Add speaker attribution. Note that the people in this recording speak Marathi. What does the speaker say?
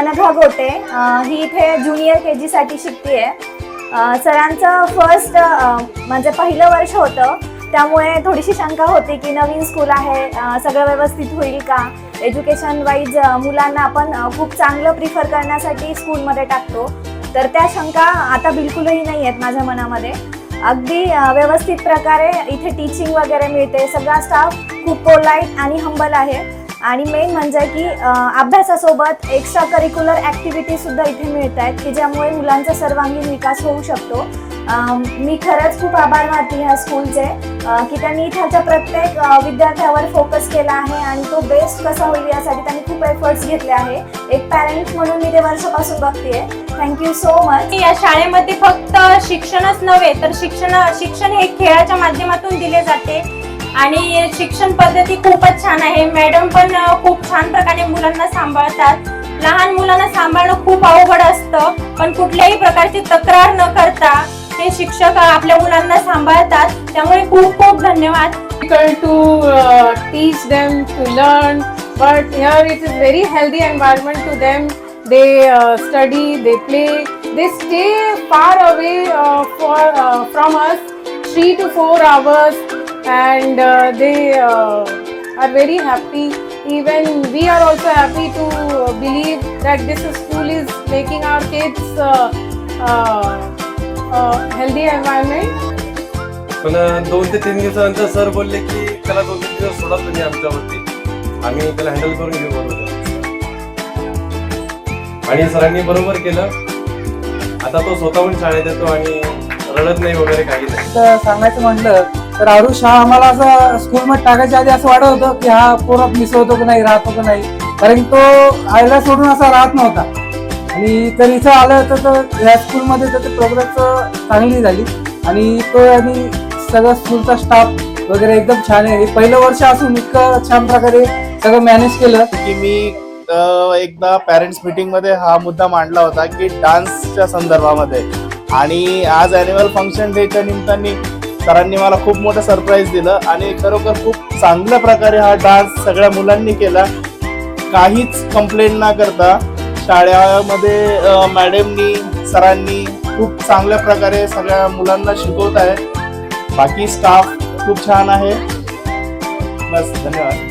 Speaker 1: अनघा गोटे, ही इथे ज्युनियर KG साठी शिकते. सरांचं फर्स्ट म्हणजे पहिलं वर्ष होतं, त्यामुळे थोडीशी शंका होती की नवीन स्कूल आहे, सगळं व्यवस्थित होईल का. एज्युकेशन वाईज मुलांना आपण खूप चांगलं प्रिफर करण्यासाठी स्कूलमध्ये टाकतो, तर त्या शंका आता बिलकुलही नाही आहेत माझ्या मनामध्ये. अगदी व्यवस्थित प्रकारे इथे टीचिंग वगैरे मिळते. सगळा स्टाफ खूप पोलाईट आणि हंबल आहे. आणि मेन म्हणजे की अभ्यासासोबत एक्स्ट्रा करिक्युलर ॲक्टिव्हिटीसुद्धा इथे मिळत आहेत की ज्यामुळे मुलांचा सर्वांगीण विकास होऊ शकतो. मी खरंच खूप आभार मानते ह्या स्कूलचे की त्यांनी इथाच्या प्रत्येक विद्यार्थ्यावर फोकस केला आहे आणि तो बेस्ट कसा होईल यासाठी त्यांनी खूप एफर्ट्स घेतले आहे. एक पॅरेंट म्हणून मी ते वर्षापासून बघतेय. Thank you so much.
Speaker 2: या शाळेमध्ये फक्त शिक्षणच नव्हे तर शिक्षण हे खेळाच्या माध्यमातून दिले जाते आणि शिक्षण पद्धती खूपच छान आहे. मॅडम पण खूप छान प्रकारे मुलांना सांभाळतात. लहान मुलांना सांभाळणं खूप अवघड असतं, पण कुठल्याही प्रकारची तक्रार न करता ते शिक्षक आपल्या मुलांना सांभाळतात. त्यामुळे खूप खूप धन्यवाद.
Speaker 3: Difficult to teach them to learn, but here it is very healthy environment to them. They study, they play, they stay far away from us 3 to 4 hours, and they are very happy. Even we are also happy to believe that this school is making our kids healthy environment.
Speaker 4: पण 2 ते 3 दिवसानंतर सर बोलले की त्याला 2 ते 3 दिवस सोडा तुम्ही आमच्यावरती, आम्ही त्याला हँडल करून घेऊ बरोबर. आणि सरांनी बरोबर केलं. आता तो स्वतःहून शाळेत येतो आणि रडत नाही वगैरे काही नाही.
Speaker 5: तर सांगायचं म्हटलं तर आरुष हा आम्हाला असं स्कूलमध्ये टाकायच्या आधी असं वाटत होतं की हा पोरात मिसळतो की नाही, राहतो की नाही, कारण तो आईला सोडून असा राहत नव्हता. आणि तर इथं आलं तर या स्कूलमध्ये त्याची प्रोग्रेस चांगली झाली आणि तो आणि सगळं स्कूलचा स्टाफ वगैरे एकदम छान आहे. हे पहिलं वर्ष असून इतकं छान प्रकारे सगळं मॅनेज केलं.
Speaker 6: की मी एकदा पॅरेंट्स मीटिंगमध्ये हा मुद्दा मांडला होता की डान्सच्या संदर्भामध्ये, आणि आज ॲन्युअल फंक्शन डेच्या निमित्ताने सरांनी मला खूप मोठं सरप्राईज दिलं आणि खरोखर खूप चांगल्या प्रकारे हा डान्स सगळ्या मुलांनी केला. काहीच कंप्लेंट न करता शाळेमध्ये मॅडमनी सरांनी खूप चांगल्या प्रकारे सगळ्या मुलांना शिकवत आहे. बाकी स्टाफ खूप छान आहे. बस, धन्यवाद.